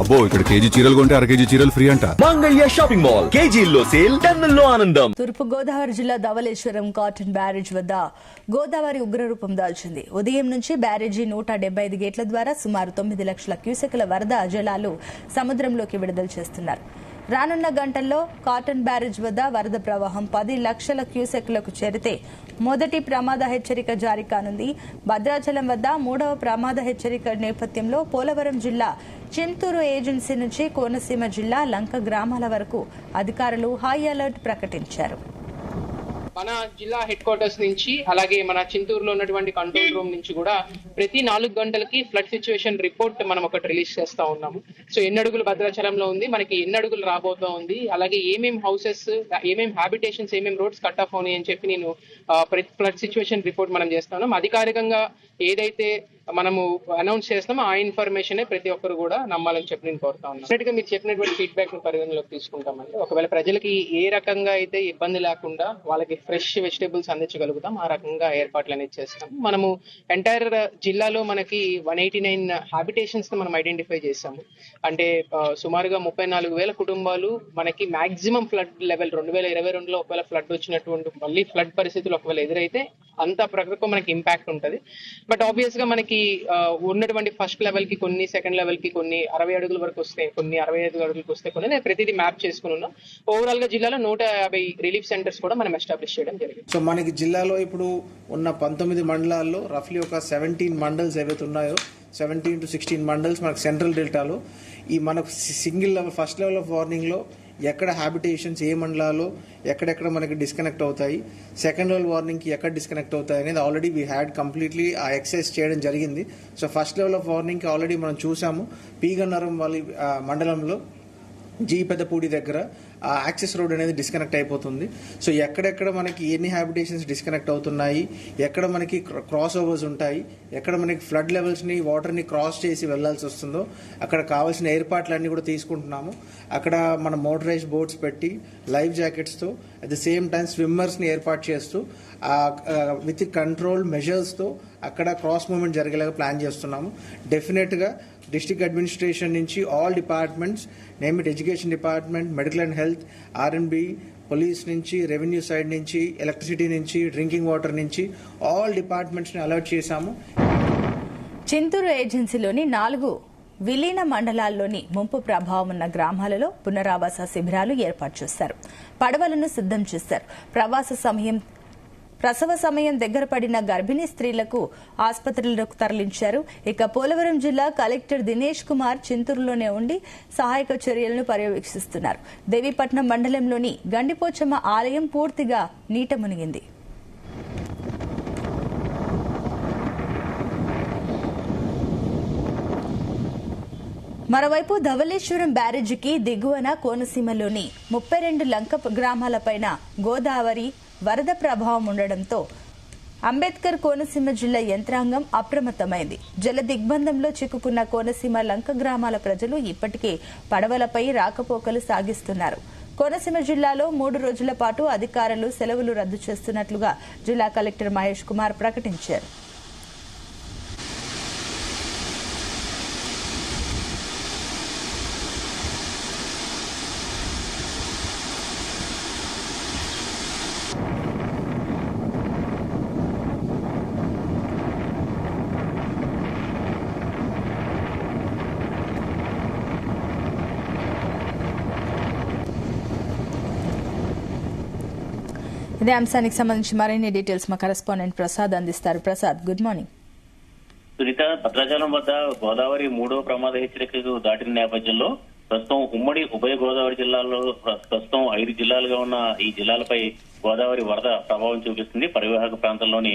అబ్బో ఇక్కడ కేజీ చీరలు కొంటే అర కేజీ చీరలు ఫ్రీ అంట. మంగళ్య షాపింగ్ మాల్ కేజీల్లో సేల్, టన్నుల్లో ఆనందం. తూర్పు గోదావరి జిల్లా ధవళేశ్వరం కాటన్ బ్యారేజ్ వద్ద గోదావరి ఉగ్రరూపం దాల్చింది. ఉదయం నుంచి బ్యారేజీ 175 గేట్ల ద్వారా సుమారు 9 లక్షల క్యూసెక్ల వరద జలాలు సముద్రంలోకి విడుదల చేస్తున్నారు. రానున్న గంటల్లో కాటన్ బ్యారేజ్ వద్ద వరద ప్రవాహం 10 లక్షల క్యూసెక్లకు చేరితే మొదటి ప్రమాద హెచ్చరిక జారీ కానుంది. భద్రాచలం వద్ద 3వ ప్రమాద హెచ్చరిక నేపథ్యంలో పోలవరం జిల్లా చింతూరు ఏజెన్సీ నుంచి కోనసీమ జిల్లా లంక గ్రామాల వరకు అధికారులు హై అలర్ట్ ప్రకటించారు. మన జిల్లా హెడ్ క్వార్టర్స్ నుంచి అలాగే మన చింతూరులో ఉన్నటువంటి కంట్రోల్ రూమ్ నుంచి కూడా ప్రతి 4 గంటలకి ఫ్లడ్ సిచ్యువేషన్ రిపోర్ట్ మనం ఒకటి రిలీజ్ చేస్తా ఉన్నాము. సో ఎన్ని అడుగులు భద్రాచలంలో ఉంది, మనకి ఎన్ని అడుగులు రాబోతా ఉంది, అలాగే ఏమేం హౌసెస్, ఏమేం హ్యాబిటేషన్స్, ఏమేం రోడ్స్ కట్ ఆఫ్ అవునాయి అని చెప్పి నేను ప్రతి ఫ్లడ్ సిచ్యువేషన్ రిపోర్ట్ మనం చేస్తాను. అధికారికంగా ఏదైతే మనము అనౌన్స్ చేస్తామో ఆ ఇన్ఫర్మేషన్ ప్రతి ఒక్కరు కూడా నమ్మాలని చెప్పి నేను కోరుతా ఉన్నాను. డెఫినెట్ గా మీరు చెప్పినటువంటి ఫీడ్బ్యాక్ ను పరిగణలోకి తీసుకుంటామండి. ఒకవేళ ప్రజలకి ఏ రకంగా అయితే ఇబ్బంది లేకుండా వాళ్ళకి ఫ్రెష్ వెజిటేబుల్స్ అందించగలుగుతాం ఆ రకంగా ఏర్పాట్లు అనేది చేస్తాం. మనము ఎంటైర్ జిల్లాలో మనకి 189 హ్యాబిటేషన్స్ మనం ఐడెంటిఫై చేసాము. అంటే సుమారుగా 34,000 కుటుంబాలు మనకి మాక్సిమం ఫ్లడ్ లెవెల్ 2022లో ఒకవేళ ఫ్లడ్ వచ్చినటువంటి మళ్ళీ ఫ్లడ్ పరిస్థితులు ఒకవేళ ఎదురైతే అంత ప్రకృతిలో మనకి ఇంపాక్ట్ ఉంటుంది. బట్ ఆబ్వియస్ గా మనకి ఉన్నటువంటి ఫస్ట్ లెవెల్ కి కొన్ని, సెకండ్ లెవెల్ కి కొన్ని 60 అడుగుల వరకు వస్తాయి, కొన్ని 65 అడుగులకు వస్తాయి, కొన్ని నేను ప్రతిదీ మ్యాప్ చేసుకుని ఉన్నాం. ఓవరాల్ గా జిల్లాలో 150 రిలీఫ్ సెంటర్స్ కూడా మనం ఎస్టాబ్లిష్ చేయడం జరిగింది. సో మనకి జిల్లాలో ఇప్పుడు ఉన్న 19 మండలాల్లో రఫ్లీ ఒక 17 మండల్స్ ఏవైతే ఉన్నాయో 17 to 16 మండల్స్ మనకు సెంట్రల్ డెల్టాలో ఈ మనకు single level first level of warning లో ఎక్కడ హ్యాబిటేషన్స్ ఏ మండలాల్లో ఎక్కడెక్కడ మనకి డిస్కనెక్ట్ అవుతాయి, సెకండ్ లెవెల్ వార్నింగ్ కి ఎక్కడ డిస్కనెక్ట్ అవుతాయి అనేది ఆల్రెడీ వీ హ్యాడ్ కంప్లీట్లీ ఆ ఎక్సైజ్ చేయడం జరిగింది. So first level of warning కి ఆల్రెడీ మనం చూసాము. పీగన్నరం వాళ్ళ మండలంలో జీ పెద్దపూడి దగ్గర ఆ యాక్సెస్ రోడ్ అనేది డిస్కనెక్ట్ అయిపోతుంది. సో ఎక్కడెక్కడ మనకి ఎన్ని హ్యాబిటేషన్స్ డిస్కనెక్ట్ అవుతున్నాయి, ఎక్కడ మనకి క్రాస్ ఓవర్స్ ఉంటాయి, ఎక్కడ మనకి ఫ్లడ్ లెవెల్స్ ని వాటర్ ని క్రాస్ చేసి వెళ్లాల్సి వస్తుందో అక్కడ కావాల్సిన ఏర్పాట్లన్నీ కూడా తీసుకుంటున్నాము. అక్కడ మన మోటరైజ్ బోట్స్ పెట్టి లైఫ్ జాకెట్స్ తో at the same time swimmers ని ఏర్పాటు చేస్తూ విత్ కంట్రోల్ మెజర్స్ తో అక్కడ క్రాస్ మూవ్మెంట్ జరిగేలాగా ప్లాన్ చేస్తున్నాము. డెఫినెట్ గా డిస్ట్రిక్ట్ అడ్మినిస్ట్రేషన్ నుంచి all departments, name it education department, medical and health, R&B, police నుంచి, రెవెన్యూ సైడ్ నుంచి, ఎలక్ట్రిసిటీ నుంచి, డ్రింకింగ్ వాటర్ నుంచి ఆల్ డిపార్ట్మెంట్స్ ని అలర్ట్ చేశాము. చింతూరు ఏజెన్సీలోని 4 విలీన మండలాల్లోని ముంపు ప్రభావం ఉన్న గ్రామాలలో పునరావాస శిబిరాలు ఏర్పాటు చేశారు. పడవలను సిద్దం చేశారు. ప్రసవ సమయం దగ్గర పడిన గర్భిణీ స్త్రీలకు ఆసుపత్రులకు తరలించారు. ఇక పోలవరం జిల్లా కలెక్టర్ దినేష్ కుమార్ చింతూరులోనే ఉండి సహాయక చర్యలను పర్యవేక్షిస్తున్నారు. దేవీపట్నం మండలంలోని గండిపోచమ్మ ఆలయం పూర్తిగా నీట మునిగింది. మరోవైపు ధవళేశ్వరం బ్యారేజీకి దిగువన కోనసీమలోని 32 లంక గ్రామాలపైన గోదావరి వరద ప్రభావం ఉండడంతో అంబేద్కర్ కోనసీమ జిల్లా యంత్రాంగం అప్రమత్తమైంది. జల దిగ్బంధంలో చిక్కుకున్న కోనసీమ లంక గ్రామాల ప్రజలు ఇప్పటికే పడవలపై రాకపోకలు సాగిస్తున్నారు. కోనసీమ జిల్లాలో 3 రోజుల పాటు అధికారులు సెలవులు రద్దు చేస్తున్నట్లుగా జిల్లా కలెక్టర్ మహేష్ కుమార్ ప్రకటించారు. ఇదే అంశానికి సంబంధించి మరిన్ని డీటెయిల్స్ మా కరెస్పాండెంట్ ప్రసాద్ అందిస్తారు. Prasad, good morning. సునీత, భద్రాచలం వద్ద గోదావరి 3వ ప్రమాద హెచ్చరికకు దాటిన నేపథ్యంలో ప్రస్తుతం ఉమ్మడి ఉభయ గోదావరి జిల్లాల్లో ప్రస్తుతం 5 జిల్లాలుగా ఉన్న ఈ జిల్లాలపై గోదావరి వరద ప్రభావం చూపిస్తుంది. పరివాహక ప్రాంతంలోని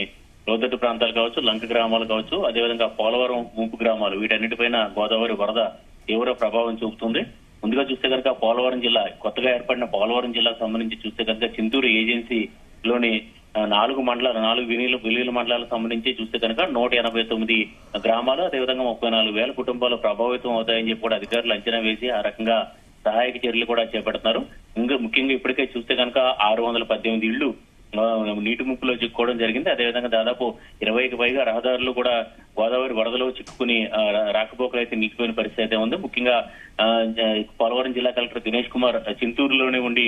లోతట్టు ప్రాంతాలు కావచ్చు, లంక గ్రామాలు కావచ్చు, అదేవిధంగా పోలవరం ముంపు గ్రామాలు, వీటన్నిటిపైన గోదావరి వరద తీవ్ర ప్రభావం చూపుతుంది. ముందుగా చూస్తే కనుక పోలవరం జిల్లా, కొత్తగా ఏర్పడిన పోలవరం జిల్లాకు సంబంధించి చూస్తే కనుక చింతూరు ఏజెన్సీలోని 4 మండలాలు, 4 విలీన మండలాలకు సంబంధించి చూస్తే కనుక 189 గ్రామాలు, అదేవిధంగా 34,000 కుటుంబాలు ప్రభావితం అవుతాయని చెప్పి కూడా అధికారులు అంచనా వేసి ఆ రకంగా సహాయక చర్యలు కూడా చేపడుతున్నారు. ఇంకా ముఖ్యంగా ఇప్పటికే చూస్తే కనుక 618 ఇళ్లు నీటి ముప్పులో చిక్కుకోవడం జరిగింది. అదేవిధంగా దాదాపు 20కి పైగా రహదారులు కూడా గోదావరి వరదలో చిక్కుకుని రాకపోకలు అయితే నిలిచిపోయిన పరిస్థితి అయితే ఉంది. ముఖ్యంగా పోలవరం జిల్లా కలెక్టర్ దినేష్ కుమార్ చింతూరులోనే ఉండి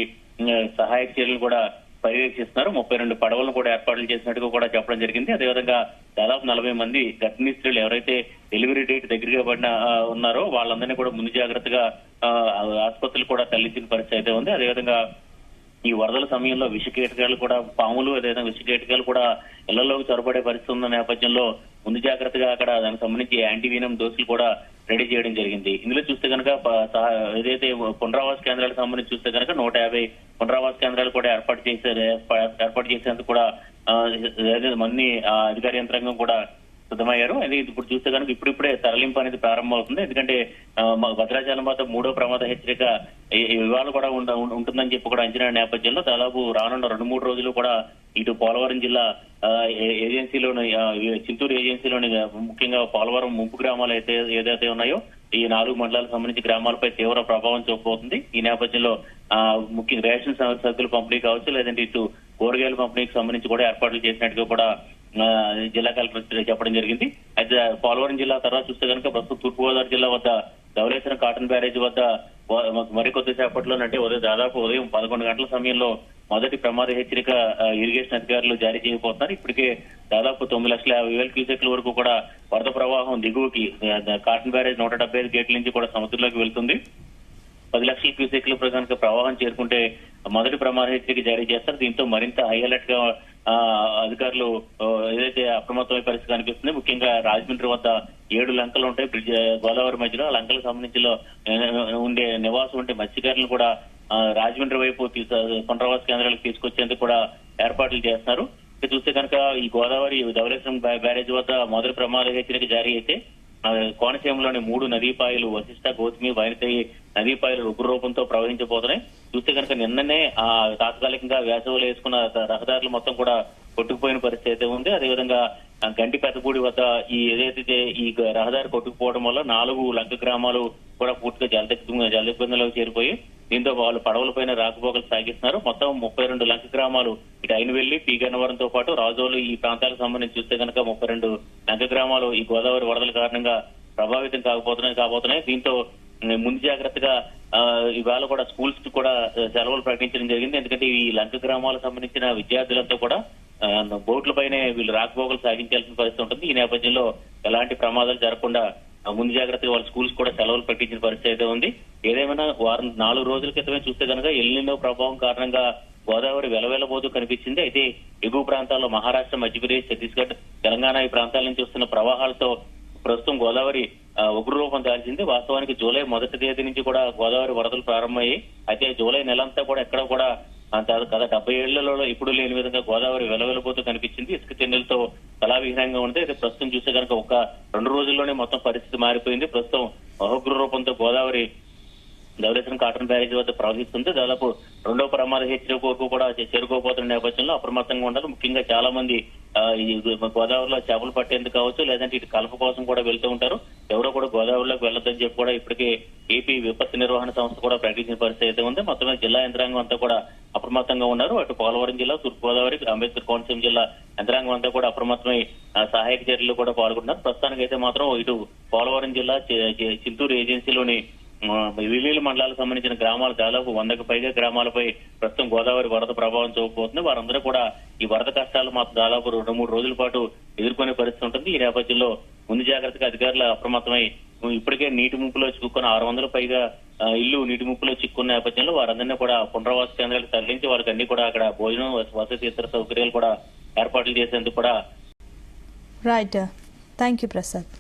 సహాయక చర్యలు కూడా పర్యవేక్షిస్తున్నారు. 32 పడవలను కూడా ఏర్పాట్లు చేసినట్టుగా కూడా చెప్పడం జరిగింది. అదేవిధంగా దాదాపు 40 మంది గర్భిణీ స్త్రీలు ఎవరైతే డెలివరీ డేట్ దగ్గరగా పడిన ఉన్నారో వాళ్ళందరినీ కూడా ముందు జాగ్రత్తగా ఆసుపత్రులు కూడా తరలించిన పరిస్థితి అయితే ఉంది. అదేవిధంగా ఈ వరదల సమయంలో విషకీటకాలు కూడా పాములు అదేవిధంగా విషకీటకాలు కూడా ఇళ్లలోకి చొరబడే పరిస్థితి ఉన్న నేపథ్యంలో ముందు జాగ్రత్తగా అక్కడ దానికి సంబంధించి యాంటీవీనం డోసులు కూడా రెడీ చేయడం జరిగింది. ఇందులో చూస్తే కనుక ఏదైతే పునరావాస కేంద్రాలకు సంబంధించి చూస్తే కనుక 150 పునరావాస కేంద్రాలు కూడా ఏర్పాటు చేసేందుకు కూడా మంది అధికార యంత్రాంగం కూడా సిద్ధమయ్యారు. అది ఇప్పుడు చూస్తే కనుక ఇప్పుడిప్పుడే తరలింపు అనేది ప్రారంభమవుతుంది. ఎందుకంటే భద్రాచలం వద్ద 3వ ప్రమాద హెచ్చరిక ఇవాళ కూడా ఉంటుందని చెప్పి కూడా అంచనా నేపథ్యంలో దాదాపు రానున్న 2-3 రోజులు కూడా ఇటు పోలవరం జిల్లా ఏజెన్సీలోని చింతూరు ఏజెన్సీలోని ముఖ్యంగా పోలవరం ముంపు గ్రామాలు ఏదైతే ఉన్నాయో ఈ 4 మండలాలకు సంబంధించి గ్రామాలపై తీవ్ర ప్రభావం చూపబోతుంది. ఈ నేపథ్యంలో ముఖ్యంగా రేషన్ సరుకులు పంపిణీ కావచ్చు లేదంటే ఇటు కూరగాయల పంపిణీకి సంబంధించి కూడా ఏర్పాట్లు చేసినట్టుగా కూడా జిల్లా కలెక్టర్ చెప్పడం జరిగింది. అయితే పోలవరం జిల్లా తర్వాత చూస్తే కనుక ప్రస్తుతం తూర్పుగోదావరి జిల్లా వద్ద ధవళేశ్వరం కాటన్ బ్యారేజ్ వద్ద మరికొద్ది సేపట్లో అంటే దాదాపు ఉదయం 11 గంటల సమయంలో మొదటి ప్రమాద హెచ్చరిక ఇరిగేషన్ అధికారులు జారీ చేయబోతున్నారు. ఇప్పటికే దాదాపు 9,50,000 క్యూసెక్ల వరకు కూడా వరద ప్రవాహం దిగువకి కాటన్ బ్యారేజ్ 175 గేట్ల నుంచి కూడా సముద్రంలోకి వెళ్తుంది. 10 లక్షల క్యూసెక్ల కనుక ప్రవాహం చేరుకుంటే మొదటి ప్రమాద హెచ్చరిక జారీ చేస్తారు. దీంతో మరింత హై అలర్ట్ గా అధికారులు ఏదైతే అప్రమత్తమైన పరిస్థితి కనిపిస్తుంది. ముఖ్యంగా రాజమండ్రి వద్ద 7 లంకలు ఉంటాయి బ్రిడ్జ్ గోదావరి మధ్యలో. ఆ లంకలకు సంబంధించి ఉండే నివాసం ఉండే మత్స్యకారులను కూడా రాజమండ్రి వైపు పునరావాస కేంద్రాలకు తీసుకొచ్చేందుకు కూడా ఏర్పాట్లు చేస్తున్నారు. చూస్తే కనుక ఈ గోదావరి ధవళేశ్వరం బ్యారేజ్ వద్ద మొదటి ప్రమాద హెచ్చరిక జారీ అయితే కోనసీమలోని 3 నదీపాయలు వశిష్ట గౌతమి వైనతయి నదీపాయలు ఉగ్ర రూపంతో ప్రవహించబోతున్నాయి. చూస్తే కనుక నిన్ననే తాత్కాలికంగా వేసవిలో వేసుకున్న రహదారులు మొత్తం కూడా కొట్టుకుపోయిన పరిస్థితి అయితే ఉంది. అదేవిధంగా గంటి పెద్దపూడి వద్ద ఏదైతే ఈ రహదారి కొట్టుకుపోవడం వల్ల 4 లంక గ్రామాలు కూడా పూర్తిగా జలదిగ్బంధంలోకి చేరిపోయి దీంతో వాళ్ళు పడవలపైన రాకపోకలు సాగిస్తున్నారు. మొత్తం 32 లంక గ్రామాలు ఇటు అయినవెల్లి పీగన్నవరంతో పాటు రాజోలు ఈ ప్రాంతాలకు సంబంధించి చూస్తే కనుక 32 లంక గ్రామాలు ఈ గోదావరి వరదల కారణంగా ప్రభావితం కాబోతున్నాయి. దీంతో ముందు జాగ్రత్తగా ఇవాళ కూడా స్కూల్స్ కూడా సెలవులు ప్రకటించడం జరిగింది. ఎందుకంటే ఈ లంక గ్రామాలకు సంబంధించిన విద్యార్థులంతా కూడా బోట్లపైనే వీళ్ళు రాకపోకలు సాగించాల్సిన పరిస్థితి ఉంటుంది. ఈ నేపథ్యంలో ఎలాంటి ప్రమాదాలు జరగకుండా ముందు జాగ్రత్తగా వాళ్ళ స్కూల్స్ కూడా సెలవులు ప్రకటించిన పరిస్థితి అయితే ఉంది. ఏదేమైనా 4 రోజుల క్రితమే చూస్తే కనుక ఎల్నినో ప్రభావం కారణంగా గోదావరి వెలవెలబోతూ కనిపించింది. అయితే ఎగువ ప్రాంతాల్లో మహారాష్ట్ర, మధ్యప్రదేశ్, ఛత్తీస్గఢ్, తెలంగాణ ఈ ప్రాంతాల నుంచి వస్తున్న ప్రవాహాలతో ప్రస్తుతం గోదావరి ఉగ్రరూపం దాల్చింది. వాస్తవానికి జూలై 1వ తేదీ నుంచి కూడా గోదావరి వరదలు ప్రారంభమయ్యాయి. అయితే జూలై నెలంతా కూడా ఎక్కడ కూడా గత 70 ఏళ్లలో ఇప్పుడు లేని విధంగా గోదావరి వెలవెలబోతూ కనిపించింది. ఇసుక చెన్నెలతో కళావిహీనంగా ఉంది. అయితే ప్రస్తుతం చూస్తే కనుక ఒక 2 రోజుల్లోనే మొత్తం పరిస్థితి మారిపోయింది. ప్రస్తుతం ఉగ్ర రూపంతో గోదావరి ధవళేశ్వరం కాటన్ బ్యారేజ్ వద్ద ప్రవహిస్తుంది. దాదాపు 2వ ప్రమాద హెచ్చరిక వరకు కూడా చేరుకోబోతున్న నేపథ్యంలో అప్రమత్తంగా ఉండాలి. ముఖ్యంగా చాలా మంది ఈ గోదావరిలో చేపలు పట్టేందుకు కావచ్చు లేదంటే ఇటు కలప కోసం కూడా వెళ్తూ ఉంటారు. ఎవరో కూడా గోదావరిలోకి వెళ్లొద్దని చెప్పి కూడా ఇప్పటికే ఏపీ విపత్తు నిర్వహణ సంస్థ కూడా ప్రకటించిన పరిస్థితి అయితే ఉంది. మొత్తమే జిల్లా యంత్రాంగం అంతా కూడా అప్రమత్తంగా ఉన్నారు. అటు పోలవరం జిల్లా, తూర్పు గోదావరి, అంబేద్కర్ కోనసీమ జిల్లా యంత్రాంగం అంతా కూడా అప్రమత్తమై సహాయక చర్యలు కూడా పాల్గొంటున్నారు. ప్రస్తుతానికి అయితే మాత్రం ఇటు పోలవరం జిల్లా చింతూరు ఏజెన్సీలోని విలీల మండలాలకు సంబంధించిన గ్రామాలు దాదాపు 100కు పైగా గ్రామాలపై ప్రస్తుతం గోదావరి వరద ప్రభావం చూపబోతుంది. వారందరూ కూడా ఈ వరద కష్టాలు మాత్రం దాదాపు 2-3 రోజుల పాటు ఎదుర్కొనే పరిస్థితి ఉంటుంది. ఈ నేపథ్యంలో ముందు జాగ్రత్తగా అధికారులు అప్రమత్తమై ఇప్పటికే నీటి ముప్పులో చిక్కుకున్న 600 పైగా ఇల్లు నీటి ముప్పులో చిక్కున్న నేపథ్యంలో వారందరినీ కూడా పునరావాస కేంద్రాలకు తరలించి వారికి అన్ని కూడా అక్కడ భోజనం, వసతి, ఇతర సౌకర్యాలు కూడా ఏర్పాట్లు చేసేందుకు కూడా రైట్. Thank you Prasad.